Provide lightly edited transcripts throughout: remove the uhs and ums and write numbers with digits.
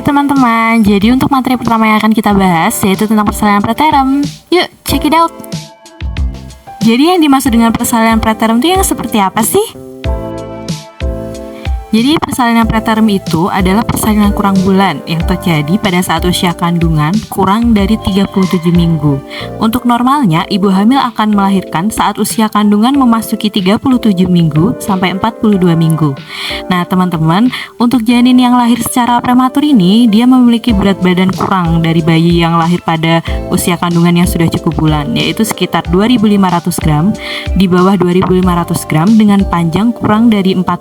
teman-teman, jadi untuk materi pertama yang akan kita bahas yaitu tentang persalinan preterm. Yuk, check it out. Jadi yang dimaksud dengan persalinan preterm itu yang seperti apa sih? Jadi persalinan preterm itu adalah persalinan kurang bulan yang terjadi pada saat usia kandungan kurang dari 37 minggu. Untuk normalnya, ibu hamil akan melahirkan saat usia kandungan memasuki 37 minggu sampai 42 minggu. Nah teman-teman, untuk janin yang lahir secara prematur ini, dia memiliki berat badan kurang dari bayi yang lahir pada usia kandungan yang sudah cukup bulan, yaitu sekitar 2.500 gram, di bawah 2.500 gram dengan panjang kurang dari 45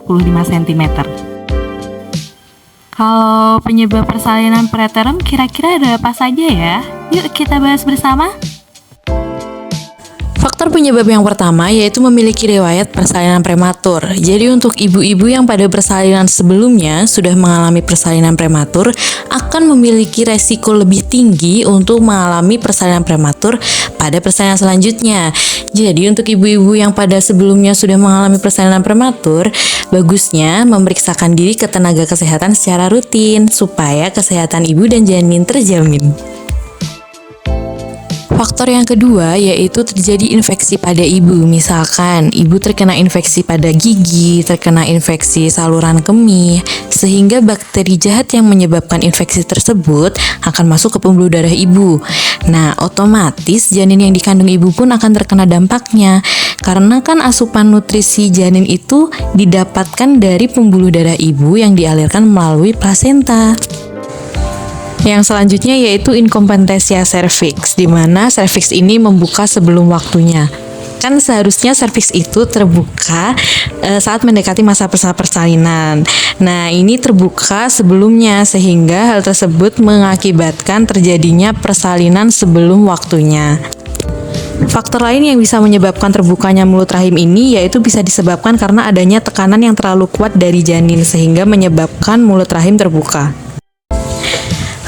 cm. Kalau penyebab persalinan preterm kira-kira ada apa saja ya? Yuk kita bahas bersama. Faktor penyebab yang pertama yaitu memiliki riwayat persalinan prematur. Jadi untuk ibu-ibu yang pada persalinan sebelumnya sudah mengalami persalinan prematur akan memiliki resiko lebih tinggi untuk mengalami persalinan prematur pada persalinan selanjutnya. Jadi untuk ibu-ibu yang pada sebelumnya sudah mengalami persalinan prematur, bagusnya memeriksakan diri ke tenaga kesehatan secara rutin supaya kesehatan ibu dan janin terjamin. Faktor yang kedua yaitu terjadi infeksi pada ibu. Misalkan ibu terkena infeksi pada gigi, terkena infeksi saluran kemih, sehingga bakteri jahat yang menyebabkan infeksi tersebut akan masuk ke pembuluh darah ibu. Nah, otomatis janin yang dikandung ibu pun akan terkena dampaknya. Karena kan asupan nutrisi janin itu didapatkan dari pembuluh darah ibu yang dialirkan melalui plasenta. Yang selanjutnya yaitu inkompetensia serviks, di mana serviks ini membuka sebelum waktunya. Kan seharusnya serviks itu terbuka saat mendekati masa persalinan. Nah, ini terbuka sebelumnya sehingga hal tersebut mengakibatkan terjadinya persalinan sebelum waktunya. Faktor lain yang bisa menyebabkan terbukanya mulut rahim ini yaitu bisa disebabkan karena adanya tekanan yang terlalu kuat dari janin sehingga menyebabkan mulut rahim terbuka.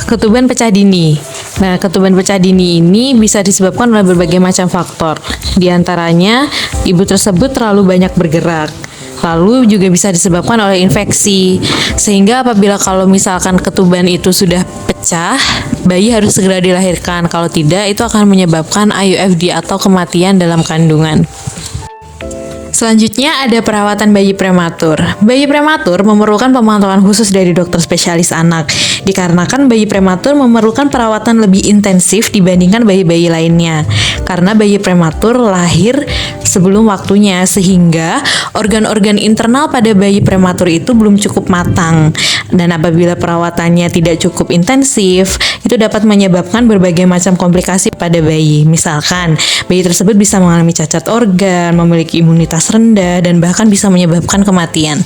Ketuban pecah dini. Nah, ketuban pecah dini ini bisa disebabkan oleh berbagai macam faktor. Di antaranya, ibu tersebut terlalu banyak bergerak. Lalu juga bisa disebabkan oleh infeksi. Sehingga apabila kalau misalkan ketuban itu sudah pecah, bayi harus segera dilahirkan. Kalau tidak, itu akan menyebabkan IUFD atau kematian dalam kandungan. Selanjutnya ada perawatan bayi prematur. Bayi prematur memerlukan pemantauan khusus dari dokter spesialis anak, dikarenakan bayi prematur memerlukan perawatan lebih intensif dibandingkan bayi-bayi lainnya. Karena bayi prematur lahir sebelum waktunya, sehingga organ-organ internal pada bayi prematur itu belum cukup matang. Dan apabila perawatannya tidak cukup intensif, itu dapat menyebabkan berbagai macam komplikasi pada bayi. Misalkan, bayi tersebut bisa mengalami cacat organ, memiliki imunitas rendah, dan bahkan bisa menyebabkan kematian.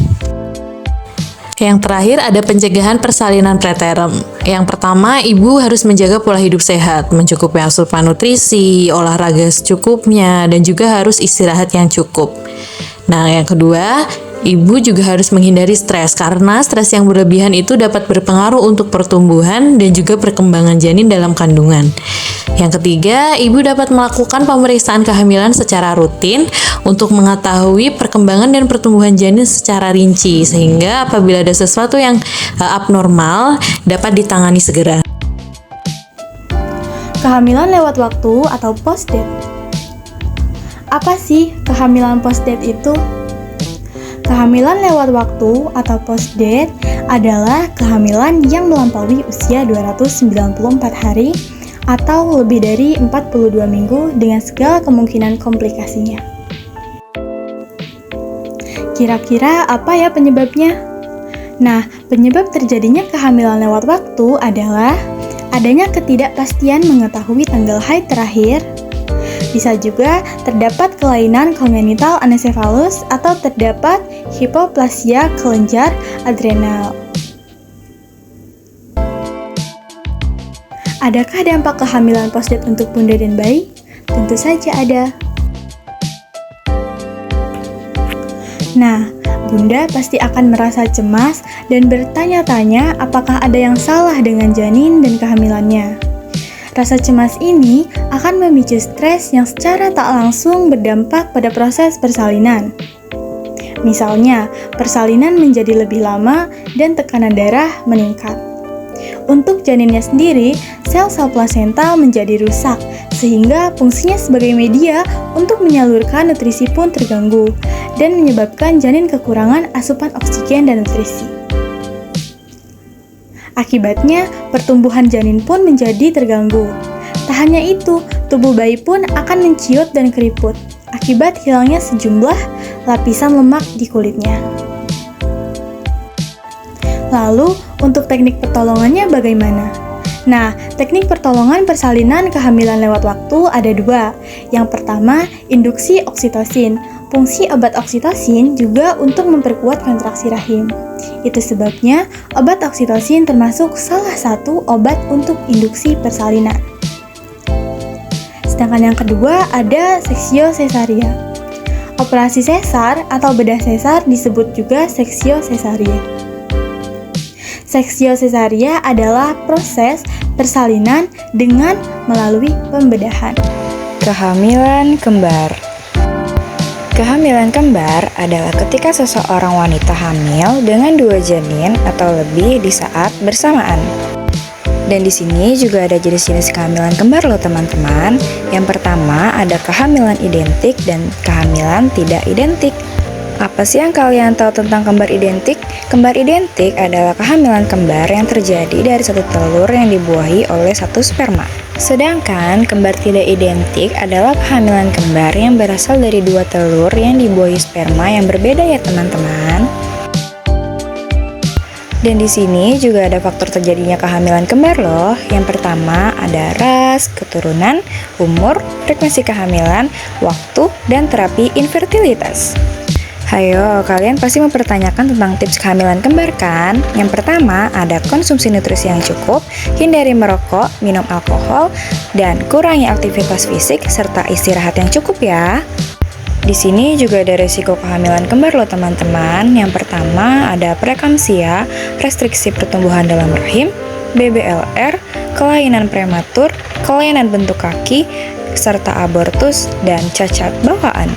Yang terakhir ada pencegahan persalinan preterm. Yang pertama, ibu harus menjaga pola hidup sehat, mencukupi asupan nutrisi, olahraga secukupnya, dan juga harus istirahat yang cukup. Nah, yang kedua, ibu juga harus menghindari stres karena stres yang berlebihan itu dapat berpengaruh untuk pertumbuhan dan juga perkembangan janin dalam kandungan. Yang ketiga, ibu dapat melakukan pemeriksaan kehamilan secara rutin untuk mengetahui perkembangan dan pertumbuhan janin secara rinci sehingga apabila ada sesuatu yang abnormal dapat ditangani segera. Kehamilan lewat waktu atau post-date. Apa sih kehamilan post-date itu? Kehamilan lewat waktu atau post-date adalah kehamilan yang melampaui usia 294 hari atau lebih dari 42 minggu dengan segala kemungkinan komplikasinya. Kira-kira apa ya penyebabnya? Nah, penyebab terjadinya kehamilan lewat waktu adalah adanya ketidakpastian mengetahui tanggal haid terakhir. Bisa juga terdapat kelainan kongenital anencefalus atau terdapat hipoplasia kelenjar adrenal. Adakah dampak kehamilan post-date untuk bunda dan bayi? Tentu saja ada. Nah, bunda pasti akan merasa cemas dan bertanya-tanya apakah ada yang salah dengan janin dan kehamilannya. Rasa cemas ini akan memicu stres yang secara tak langsung berdampak pada proses persalinan. Misalnya, persalinan menjadi lebih lama dan tekanan darah meningkat. Untuk janinnya sendiri, sel-sel plasenta menjadi rusak, sehingga fungsinya sebagai media untuk menyalurkan nutrisi pun terganggu, dan menyebabkan janin kekurangan asupan oksigen dan nutrisi. Akibatnya, pertumbuhan janin pun menjadi terganggu. Tak hanya itu, tubuh bayi pun akan menciut dan keriput, akibat hilangnya sejumlah lapisan lemak di kulitnya. Lalu, untuk teknik pertolongannya bagaimana? Nah, teknik pertolongan persalinan kehamilan lewat waktu ada dua. Yang pertama, induksi oksitosin. Fungsi obat oksitosin juga untuk memperkuat kontraksi rahim. Itu sebabnya obat oksitosin termasuk salah satu obat untuk induksi persalinan. Sedangkan yang kedua ada seksio sesaria. Operasi sesar atau bedah sesar disebut juga seksio sesaria. Seksio sesaria adalah proses persalinan dengan melalui pembedahan. Kehamilan kembar. Kehamilan kembar adalah ketika seseorang wanita hamil dengan 2 janin atau lebih di saat bersamaan. Dan di sini juga ada jenis-jenis kehamilan kembar loh teman-teman. Yang pertama ada kehamilan identik dan kehamilan tidak identik. Apa sih yang kalian tahu tentang kembar identik? Kembar identik adalah kehamilan kembar yang terjadi dari satu telur yang dibuahi oleh satu sperma. Sedangkan kembar tidak identik adalah kehamilan kembar yang berasal dari 2 telur yang dibuahi sperma yang berbeda ya teman-teman. Dan di sini juga ada faktor terjadinya kehamilan kembar loh. Yang pertama ada ras, keturunan, umur, frekuensi kehamilan, waktu, dan terapi infertilitas. Hayo, kalian pasti mempertanyakan tentang tips kehamilan kembar kan? Yang pertama, ada konsumsi nutrisi yang cukup, hindari merokok, minum alkohol, dan kurangi aktivitas fisik serta istirahat yang cukup ya. Di sini juga ada resiko kehamilan kembar loh teman-teman. Yang pertama ada preeklamsia, restriksi pertumbuhan dalam rahim, BBLR, kelainan prematur, kelainan bentuk kaki, serta abortus dan cacat bawaan.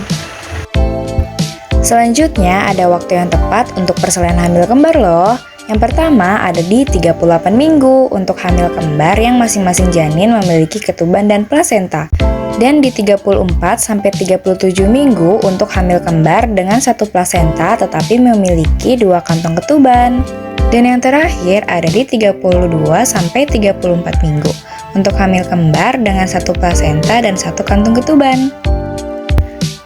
Selanjutnya ada waktu yang tepat untuk persalinan hamil kembar loh. Yang pertama ada di 38 minggu untuk hamil kembar yang masing-masing janin memiliki ketuban dan plasenta. Dan di 34-37 minggu untuk hamil kembar dengan satu plasenta tetapi memiliki 2 kantong ketuban. Dan yang terakhir ada di 32-34 minggu untuk hamil kembar dengan satu plasenta dan satu kantung ketuban.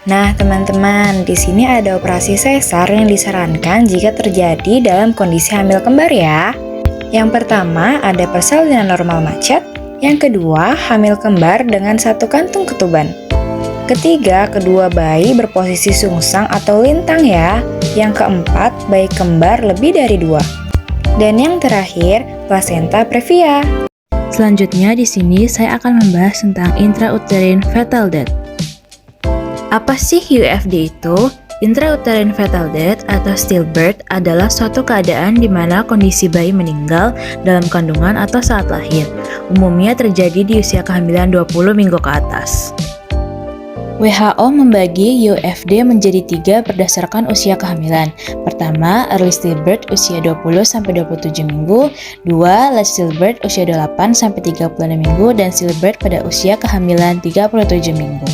Nah, teman-teman, di sini ada operasi sesar yang disarankan jika terjadi dalam kondisi hamil kembar ya. Yang pertama ada persalinan normal macet, yang kedua hamil kembar dengan satu kantung ketuban. Ketiga, kedua bayi berposisi sungsang atau lintang ya. Yang keempat, bayi kembar lebih dari 2. Dan yang terakhir, plasenta previa. Selanjutnya di sini saya akan membahas tentang intrauterine fetal death. Apa sih UFD itu? Intrauterine fetal death atau stillbirth adalah suatu keadaan di mana kondisi bayi meninggal dalam kandungan atau saat lahir. Umumnya terjadi di usia kehamilan 20 minggu ke atas. WHO membagi UFD menjadi 3 berdasarkan usia kehamilan. Pertama, early stillbirth usia 20-27 minggu, 2, late stillbirth usia 28-36 minggu, dan stillbirth pada usia kehamilan 37 minggu.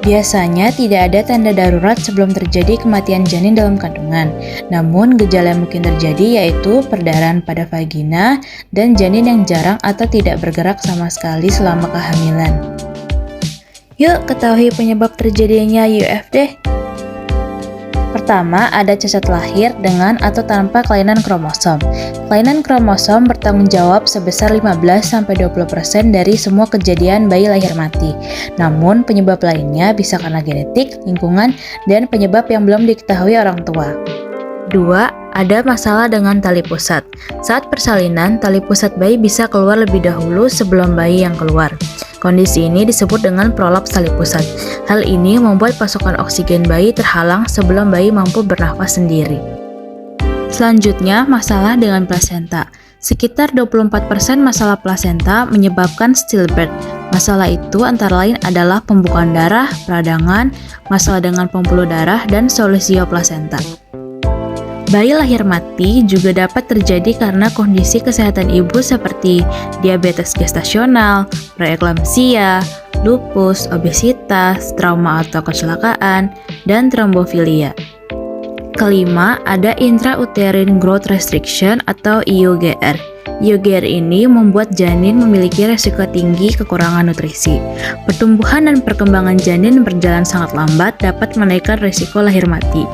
Biasanya tidak ada tanda darurat sebelum terjadi kematian janin dalam kandungan. Namun gejala yang mungkin terjadi yaitu perdarahan pada vagina dan janin yang jarang atau tidak bergerak sama sekali selama kehamilan. Yuk ketahui penyebab terjadinya UFD. Pertama, ada cacat lahir dengan atau tanpa kelainan kromosom. Kelainan kromosom bertanggung jawab sebesar 15-20% dari semua kejadian bayi lahir mati. Namun, penyebab lainnya bisa karena genetik, lingkungan, dan penyebab yang belum diketahui orang tua. 2. Ada masalah dengan tali pusat. Saat persalinan, tali pusat bayi bisa keluar lebih dahulu sebelum bayi yang keluar. Kondisi ini disebut dengan prolaps tali pusat. Hal ini membuat pasokan oksigen bayi terhalang sebelum bayi mampu bernafas sendiri. Selanjutnya, masalah dengan plasenta. Sekitar 24% masalah plasenta menyebabkan stillbirth. Masalah itu antara lain adalah pembukaan darah, peradangan, masalah dengan pembuluh darah, dan solusio plasenta. Bayi lahir mati juga dapat terjadi karena kondisi kesehatan ibu seperti diabetes gestasional, preeklamsia, lupus, obesitas, trauma atau kecelakaan, dan trombofilia. Kelima, ada intrauterine growth restriction atau IUGR. IUGR ini membuat janin memiliki resiko tinggi kekurangan nutrisi. Pertumbuhan dan perkembangan janin berjalan sangat lambat dapat menaikkan resiko lahir mati.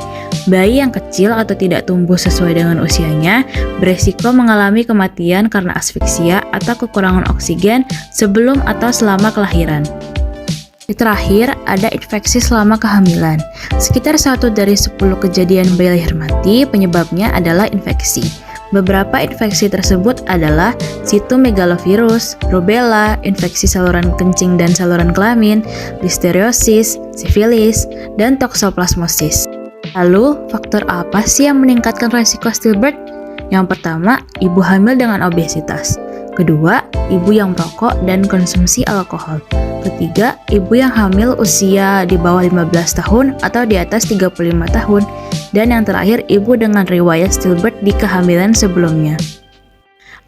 Bayi yang kecil atau tidak tumbuh sesuai dengan usianya beresiko mengalami kematian karena asfiksia atau kekurangan oksigen sebelum atau selama kelahiran. Terakhir, ada infeksi selama kehamilan. Sekitar 1 dari 10 kejadian bayi lahir mati penyebabnya adalah infeksi. Beberapa infeksi tersebut adalah sitomegalovirus, rubella, infeksi saluran kencing dan saluran kelamin, listeriosis, sifilis, dan toksoplasmosis. Lalu, faktor apa sih yang meningkatkan resiko stillbirth? Yang pertama, ibu hamil dengan obesitas. Kedua, ibu yang merokok dan konsumsi alkohol. Ketiga, ibu yang hamil usia di bawah 15 tahun atau di atas 35 tahun. Dan yang terakhir, ibu dengan riwayat stillbirth di kehamilan sebelumnya.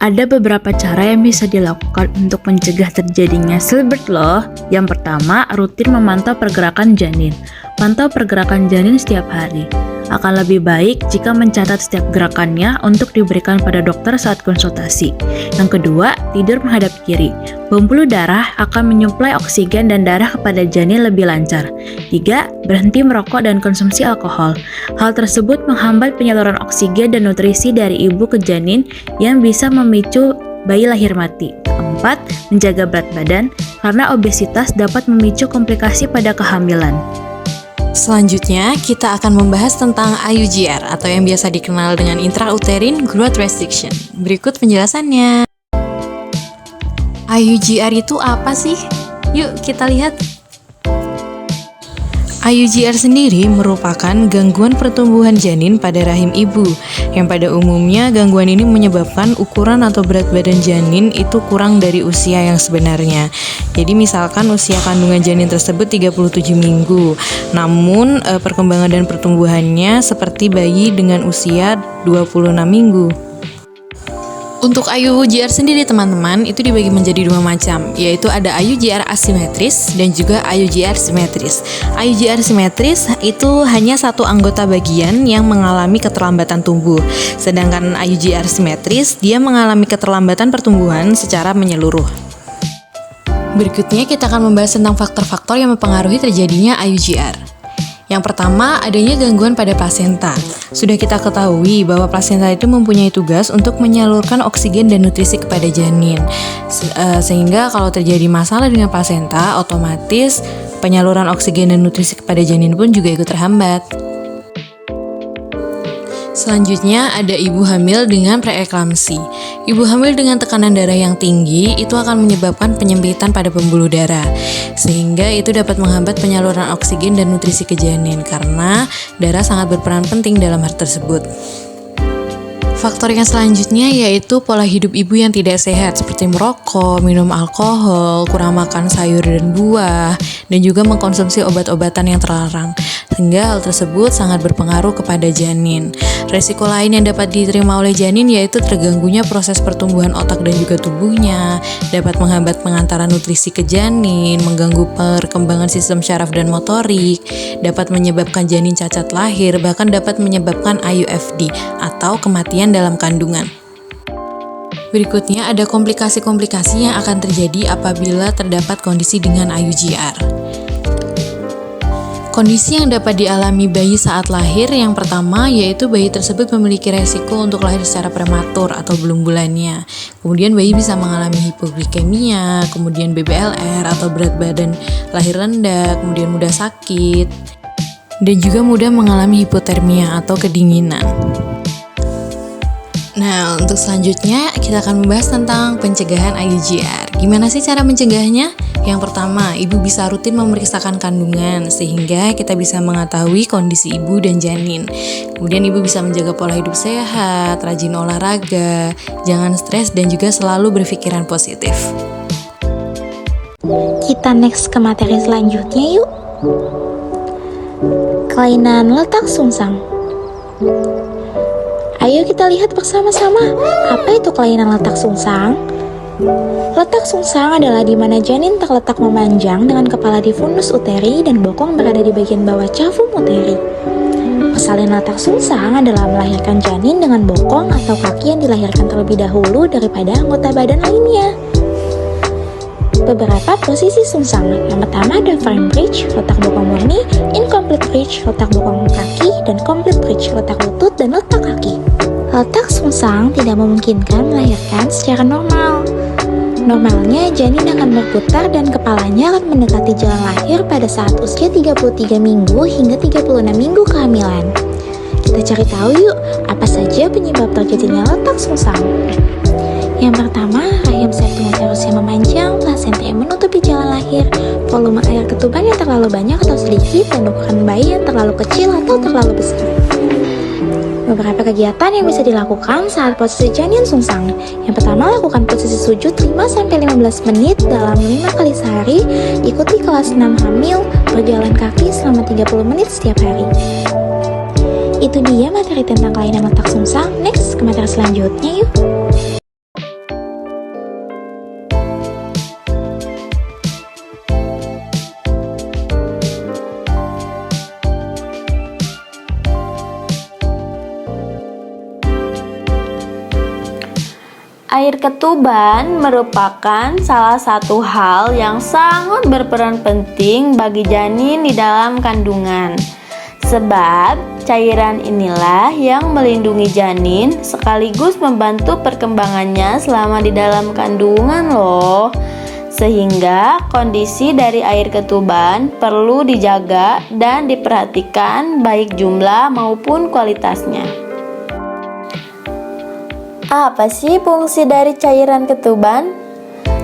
Ada beberapa cara yang bisa dilakukan untuk mencegah terjadinya stillbirth loh. Yang pertama, rutin memantau pergerakan janin. Pantau pergerakan janin setiap hari. Akan lebih baik jika mencatat setiap gerakannya untuk diberikan pada dokter saat konsultasi. Yang kedua, tidur menghadap kiri. Pembuluh darah akan menyuplai oksigen dan darah kepada janin lebih lancar. 3. Berhenti merokok dan konsumsi alkohol. Hal tersebut menghambat penyaluran oksigen dan nutrisi dari ibu ke janin yang bisa memicu bayi lahir mati. 4. Menjaga berat badan, karena obesitas dapat memicu komplikasi pada kehamilan. Selanjutnya, kita akan membahas tentang IUGR atau yang biasa dikenal dengan intrauterine growth restriction. Berikut penjelasannya. IUGR itu apa sih? Yuk kita lihat. IUGR sendiri merupakan gangguan pertumbuhan janin pada rahim ibu, yang pada umumnya gangguan ini menyebabkan ukuran atau berat badan janin itu kurang dari usia yang sebenarnya. Jadi misalkan usia kandungan janin tersebut 37 minggu, namun perkembangan dan pertumbuhannya seperti bayi dengan usia 26 minggu. Untuk IUGR sendiri teman-teman itu dibagi menjadi 2 macam, yaitu ada IUGR asimetris dan juga IUGR simetris. IUGR simetris itu hanya satu anggota bagian yang mengalami keterlambatan tumbuh, sedangkan IUGR simetris dia mengalami keterlambatan pertumbuhan secara menyeluruh. Berikutnya kita akan membahas tentang faktor-faktor yang mempengaruhi terjadinya IUGR. Yang pertama, adanya gangguan pada plasenta. Sudah kita ketahui bahwa plasenta itu mempunyai tugas untuk menyalurkan oksigen dan nutrisi kepada janin. Sehingga kalau terjadi masalah dengan plasenta, otomatis penyaluran oksigen dan nutrisi kepada janin pun juga ikut terhambat. Selanjutnya ada ibu hamil dengan preeklamsi. Ibu hamil dengan tekanan darah yang tinggi itu akan menyebabkan penyempitan pada pembuluh darah, sehingga itu dapat menghambat penyaluran oksigen dan nutrisi ke janin karena darah sangat berperan penting dalam hal tersebut. Faktor yang selanjutnya yaitu pola hidup ibu yang tidak sehat seperti merokok, minum alkohol, kurang makan sayur dan buah, dan juga mengkonsumsi obat-obatan yang terlarang. Sehingga hal tersebut sangat berpengaruh kepada janin. Resiko lain yang dapat diterima oleh janin yaitu terganggunya proses pertumbuhan otak dan juga tubuhnya, dapat menghambat pengantaran nutrisi ke janin, mengganggu perkembangan sistem syaraf dan motorik, dapat menyebabkan janin cacat lahir, bahkan dapat menyebabkan IUFD atau kematian dalam kandungan. Berikutnya ada komplikasi-komplikasi yang akan terjadi apabila terdapat kondisi dengan IUGR. Kondisi yang dapat dialami bayi saat lahir yang pertama yaitu bayi tersebut memiliki resiko untuk lahir secara prematur atau belum bulannya. Kemudian bayi bisa mengalami hipoglikemia, kemudian BBLR atau berat badan lahir rendah, kemudian mudah sakit, dan juga mudah mengalami hipotermia atau kedinginan. Nah, untuk selanjutnya kita akan membahas tentang pencegahan IUGR. Gimana sih cara mencegahnya? Yang pertama, ibu bisa rutin memeriksakan kandungan sehingga kita bisa mengetahui kondisi ibu dan janin. Kemudian ibu bisa menjaga pola hidup sehat, rajin olahraga, jangan stres dan juga selalu berpikiran positif. Kita next ke materi selanjutnya yuk. Kelainan letak sungsang. Ayo kita lihat bersama-sama, apa itu kelainan letak sungsang? Letak sungsang adalah di mana janin terletak memanjang dengan kepala di fundus uteri dan bokong berada di bagian bawah cavum uteri. Persalinan letak sungsang adalah melahirkan janin dengan bokong atau kaki yang dilahirkan terlebih dahulu daripada anggota badan lainnya. Beberapa posisi sungsang. Yang pertama ada frame bridge, letak bokong murni, incomplete bridge, letak bokong kaki, dan complete bridge, letak lutut dan letak kaki. Letak sungsang tidak memungkinkan melahirkan secara normal. Normalnya, janin akan berputar dan kepalanya akan mendekati jalan lahir pada saat usia 33 minggu hingga 36 minggu kehamilan. Kita cari tahu yuk, apa saja penyebab terjadinya letak sungsang. Yang pertama, rahim septum uterus yang memanjang, plasenta yang menutupi jalan lahir, volume air ketuban yang terlalu banyak atau sedikit, dan ukuran bayi yang terlalu kecil atau terlalu besar. Beberapa kegiatan yang bisa dilakukan saat posisi janin sungsang. Yang pertama, lakukan posisi sujud 5-15 menit dalam 5 kali sehari, ikuti kelas 6 hamil, berjalan kaki selama 30 menit setiap hari. Itu dia materi tentang kelainan letak sungsang. Next, ke materi selanjutnya yuk. Air ketuban merupakan salah satu hal yang sangat berperan penting bagi janin di dalam kandungan. Sebab cairan inilah yang melindungi janin sekaligus membantu perkembangannya selama di dalam kandungan loh. Sehingga kondisi dari air ketuban perlu dijaga dan diperhatikan baik jumlah maupun kualitasnya. Apa sih fungsi dari cairan ketuban?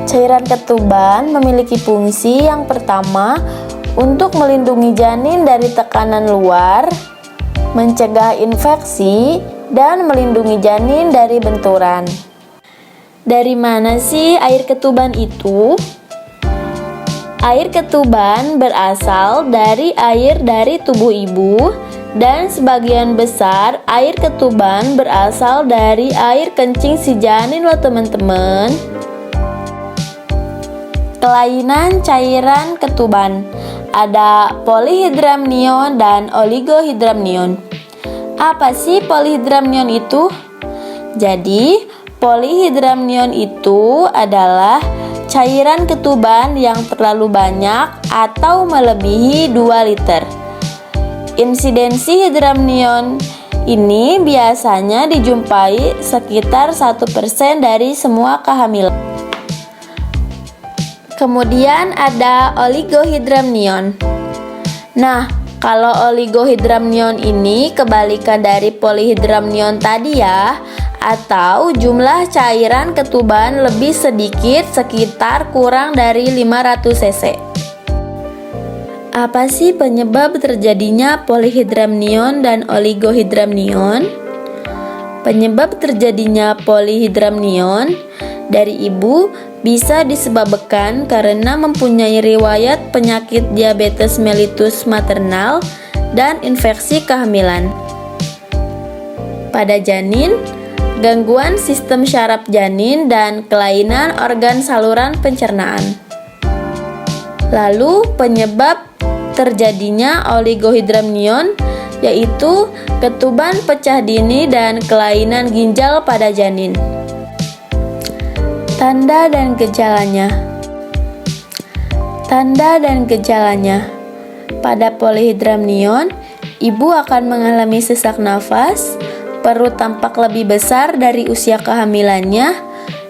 Cairan ketuban memiliki fungsi yang pertama untuk melindungi janin dari tekanan luar, mencegah infeksi, dan melindungi janin dari benturan. Dari mana sih air ketuban itu? Air ketuban berasal dari air dari tubuh ibu, dan sebagian besar air ketuban berasal dari air kencing si janin loh teman-teman. Kelainan cairan ketuban ada polihidramnion dan oligohidramnion. Apa sih polihidramnion itu? Jadi polihidramnion itu adalah cairan ketuban yang terlalu banyak atau melebihi 2 liter. Insidensi hidramnion ini biasanya dijumpai sekitar 1% dari semua kehamilan. Kemudian ada oligohidramnion. Nah, kalau oligohidramnion ini kebalikan dari polihidramnion tadi ya, atau jumlah cairan ketuban lebih sedikit sekitar kurang dari 500 cc. Apa sih penyebab terjadinya polihidramnion dan oligohidramnion? Penyebab terjadinya polihidramnion dari ibu bisa disebabkan karena mempunyai riwayat penyakit diabetes mellitus maternal dan infeksi kehamilan. Pada janin, gangguan sistem syaraf janin dan kelainan organ saluran pencernaan. Lalu penyebab terjadinya oligohidramnion yaitu ketuban pecah dini dan kelainan ginjal pada janin. Tanda dan gejalanya. Tanda dan gejalanya. Pada polihidramnion, ibu akan mengalami sesak nafas, perut tampak lebih besar dari usia kehamilannya,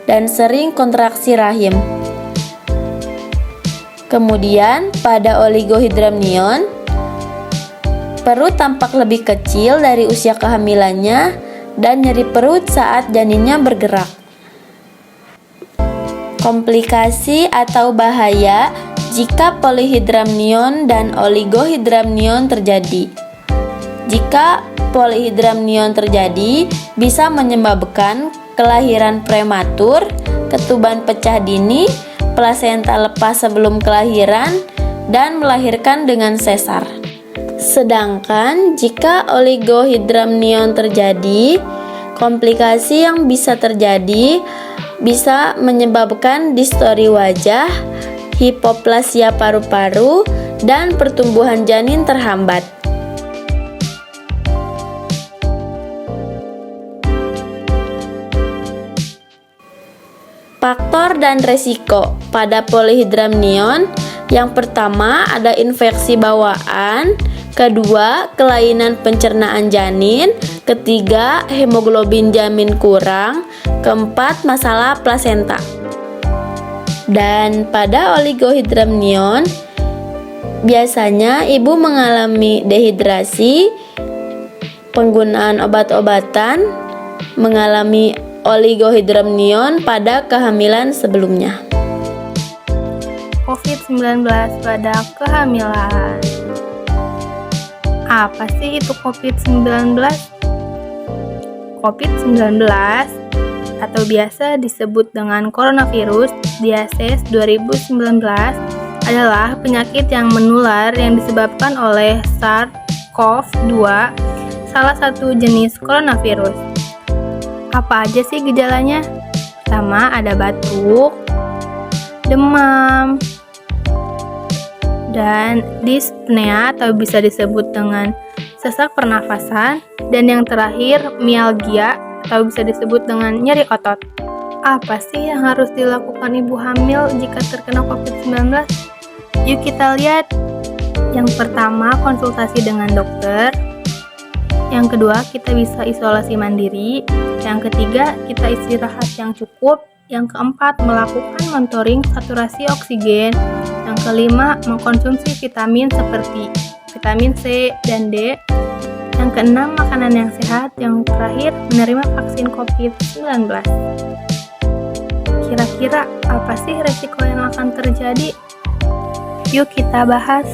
dan sering kontraksi rahim. Kemudian pada oligohidramnion, perut tampak lebih kecil dari usia kehamilannya dan nyeri perut saat janinnya bergerak. Komplikasi atau bahaya jika polihidramnion dan oligohidramnion terjadi. Jika polihidramnion terjadi, bisa menyebabkan kelahiran prematur, ketuban pecah dini, plasenta lepas sebelum kelahiran, dan melahirkan dengan sesar. Sedangkan jika oligohidramnion terjadi, Komplikasi yang bisa terjadi bisa menyebabkan distori wajah, hipoplasia paru-paru, dan pertumbuhan janin terhambat. Faktor dan resiko pada polyhydramnion, yang pertama ada infeksi bawaan, kedua kelainan pencernaan janin, ketiga hemoglobin janin kurang, keempat masalah plasenta. Dan pada oligohydramnion biasanya ibu mengalami dehidrasi, penggunaan obat-obatan, mengalami oligohydramnion pada kehamilan sebelumnya. COVID-19 pada kehamilan. Apa sih itu COVID-19? COVID-19 atau biasa disebut dengan coronavirus disease 2019 adalah penyakit yang menular yang disebabkan oleh SARS-CoV-2, salah satu jenis coronavirus. Apa aja sih gejalanya? Pertama ada batuk, demam, dan dyspnea atau bisa disebut dengan sesak pernafasan, dan yang terakhir mialgia atau bisa disebut dengan nyeri otot. Apa sih yang harus dilakukan ibu hamil jika terkena COVID-19? Yuk kita lihat. Yang pertama, konsultasi dengan dokter. Yang kedua, kita bisa isolasi mandiri. Yang ketiga, kita istirahat yang cukup. Yang keempat, melakukan monitoring saturasi oksigen. Yang kelima, mengkonsumsi vitamin seperti vitamin C dan D. Yang keenam, makanan yang sehat. Yang terakhir, menerima vaksin COVID-19. Kira-kira apa sih resiko yang akan terjadi? Yuk kita bahas.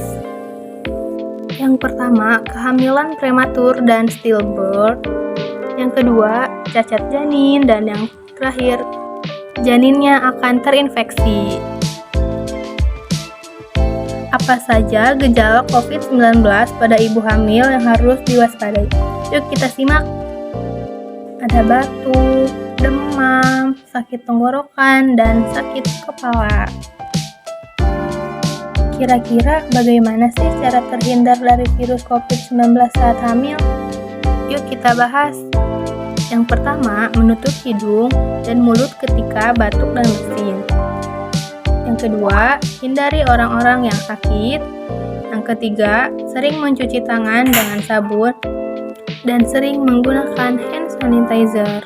Yang pertama, kehamilan prematur dan stillbirth. Yang kedua, cacat janin. Dan yang terakhir, janinnya akan terinfeksi. Apa saja gejala COVID-19 pada ibu hamil yang harus diwaspadai? Yuk kita simak. Ada batuk, demam, sakit tenggorokan, dan sakit kepala. Kira-kira bagaimana sih cara terhindar dari virus COVID-19 saat hamil? Yuk kita bahas. Yang pertama, menutup hidung dan mulut ketika batuk dan bersin. Yang kedua, hindari orang-orang yang sakit. Yang ketiga, sering mencuci tangan dengan sabun dan sering menggunakan hand sanitizer.